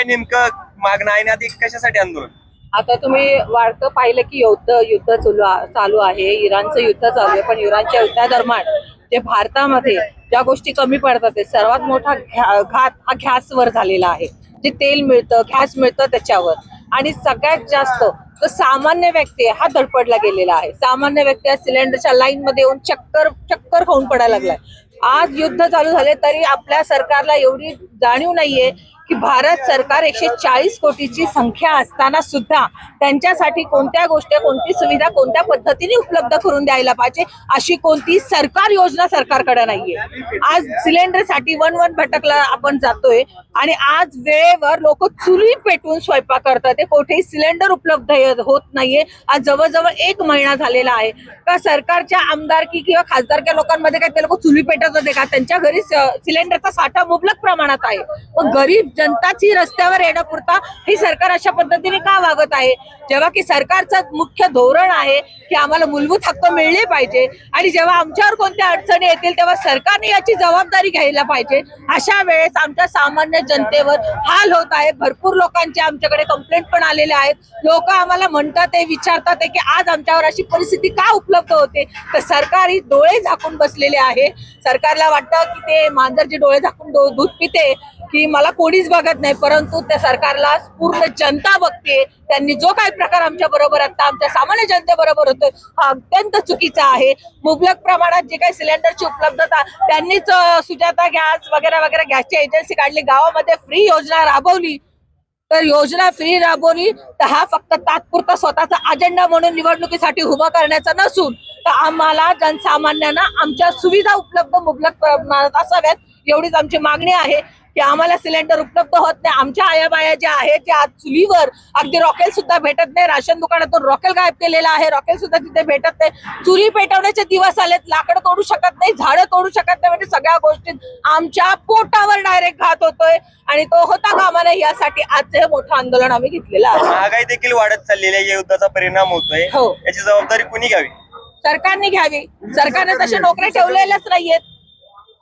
काय नेमकं मागणं आहे आणि कशासाठी आंदोलन? आता तुम्ही वाढतं पाहिलं की युद्ध चालू आहे, इराणचं युद्ध चालू आहे, पण इराणच्या युद्धादरम्यान जे भारतामध्ये ज्या गोष्टी कमी पडतात ते सर्वात मोठा घात हा गॅसवर झालेला आहे. जे तेल मिळतं, गॅस मिळतं त्याच्यावर, आणि सगळ्यात जास्त तो सामान्य व्यक्ती हा धडपडला गेलेला आहे. सामान्य व्यक्ती सिलेंडरच्या लाईन मध्ये येऊन चक्कर खाऊन पडायला लागलाय. आज युद्ध चालू झाले तरी आपल्या सरकारला एवढी जाणीव नाहीये की भारत सरकार 140 कोटीची संख्या असताना सुद्धा त्यांच्यासाठी कोणत्या गोष्टी, कोणती सुविधा कोणत्या पद्धतीने उपलब्ध करून द्यायला पाहिजे अशी कोणती सरकार योजना सरकारकडे नाहीये. आज सिलेंडरसाठी वन भटकला आपण जातोय आणि आज वेळेवर लोक चुली पेटवून स्वयंपाक करतात. ते कुठेही सिलेंडर उपलब्ध होत नाहीये. आज जवळजवळ 1 महिना झालेला आहे. का सरकारच्या आमदारकी किंवा खासदारच्या लोकांमध्ये काय ते लोक चुली पेटवत होते का? त्यांच्या घरी सिलेंडरचा साठा मुबलक प्रमाणात आहे. मग गरीब जनताची रस्त्यावर येण्यापुरता ही सरकार अशा पद्धतीने का वागत आहे? जेव्हा की सरकारचं मुख्य धोरण आहे की आम्हाला मूलभूत हक्क मिळले पाहिजे आणि जेव्हा आमच्यावर कोणत्या अडचणी येतील तेव्हा सरकारने याची जबाबदारी घ्यायला पाहिजे. अशा वेळेस आमच्या सामान्य जनतेवर हाल होत आहे. भरपूर लोकांचे आमच्याकडे कंप्लेंट पण आलेले आहेत. लोक आम्हाला म्हणतात, ते विचारतात की आज आमच्यावर अशी परिस्थिती का उपलब्ध होते? तर सरकारी डोळे झाकून बसलेले आहे. सरकारला वाटतं की ते मांजर जे डोळे झाकून दूध पिते की मला कोणीच बघत नाही, परंतु त्या सरकारला पूर्ण जनता बघते. त्यांनी जो काही प्रकार आमच्या बरोबर आता आमच्या सामान्य जनतेबरोबर होतोय हा अत्यंत चुकीचा आहे. मुबलक प्रमाणात जे काही सिलेंडरची उपलब्धता त्यांनीच सुजाता गॅस वगैरे गॅसची एजन्सी काढली, गावामध्ये फ्री योजना राबवली. तर योजना फ्री राबवली तर हा फक्त तात्पुरता स्वतःचा अजेंडा म्हणून निवडणुकीसाठी उभा करण्याचा नसून तर आम्हाला जनसामान्यांना आमच्या सुविधा उपलब्ध मुबलक प्रमाणात असाव्यात एवढीच आमची मागणी आहे. की आम्हाला सिलेंडर उपलब्ध होत नाही. आमच्या आयाबाया ज्या आहेत त्या आज चुलीवर अगदी रॉकेल सुद्धा भेटत नाही. राशन दुकानातून रॉकेल गायब केलेला आहे, रॉकेल सुद्धा तिथे भेटत नाही. चुली पेटवण्याचे दिवस आलेत. लाकडं तोडू शकत नाही, झाडं तोडू शकत नाही. म्हणजे सगळ्या गोष्टीत आमच्या पोटावर डायरेक्ट घात होतोय आणि तो होता कामा नये यासाठी आजचं हे मोठं आंदोलन आम्ही घेतलेलं आहे. महागाई देखील वाढत चाललेली आहे, या युद्धाचा परिणाम होतोय. हो, याची जबाबदारी कुणी घ्यावी? सरकारने घ्यावी. सरकारने तशा नोकऱ्या ठेवलेल्याच नाहीयेत.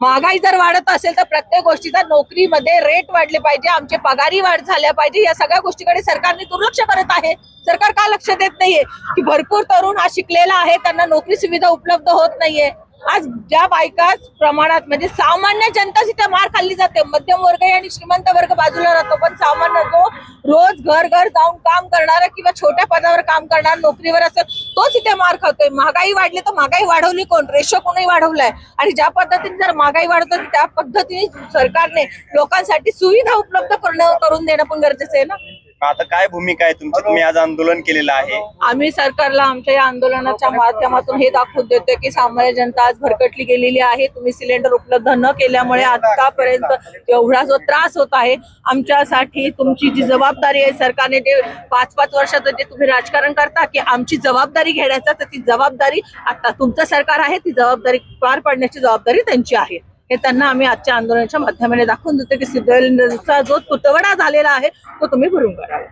महागाई जर वाढत असेल तर प्रत्येक गोष्टीचा नोकरीमध्ये रेट वाढले पाहिजे, आमचे पगारी वाढ झाल्या पाहिजे. या सगळ्या गोष्टीकडे सरकारने दुर्लक्ष करत आहे. सरकार का लक्ष देत नाहीये की भरपूर तरुण हा शिकलेला आहे, त्यांना नोकरी सुविधा उपलब्ध होत नाहीये. आज ज्या बायका प्रमाणात म्हणजे सामान्य जनता तिथे मार खाल्ली जाते. मध्यम वर्ग आणि श्रीमंत वर्ग बाजूला राहतो, पण सामान्य जो रोज घर जाऊन काम करणारा किंवा छोट्या पदावर काम करणारा नोकरीवर असेल तोच इथे मार खातोय. महागाई वाढली तर महागाई वाढवली कोण? रेशो कोणी वाढवलाय? आणि ज्या पद्धतीने जर महागाई वाढत त्या पद्धतीने सरकारने लोकांसाठी सुविधा उपलब्ध करून देणं पण गरजेचं आहे ना. आता काय भूमिका आहे तुमची? तुम्ही आज आंदोलन केलेलं आहे. आम्ही सरकारला आमच्या या आंदोलनाच्या माध्यमातून हे दाखवून देतोय की सामान्य जनता आज भरकटली गेलेली आहे. तुम्ही सिलेंडर उपलब्ध न केल्यामुळे आतापर्यंत एवढा जो त्रास होत आहे, आमच्यासाठी तुमची जी जबाबदारी आहे, सरकारने जे 5-5 वर्षाचं जे तुम्ही राजकारण करता की आमची जबाबदारी घेण्याचा, तर ती जबाबदारी आता तुमचं सरकार आहे, ती जबाबदारी पार पाडण्याची जबाबदारी त्यांची आहे. हे त्यांना आम्ही आजच्या आंदोलनाच्या माध्यमाने दाखवून देतो की सिलेंडरचा जो तुटवडा झालेला आहे तो तुम्ही भरून काढावा.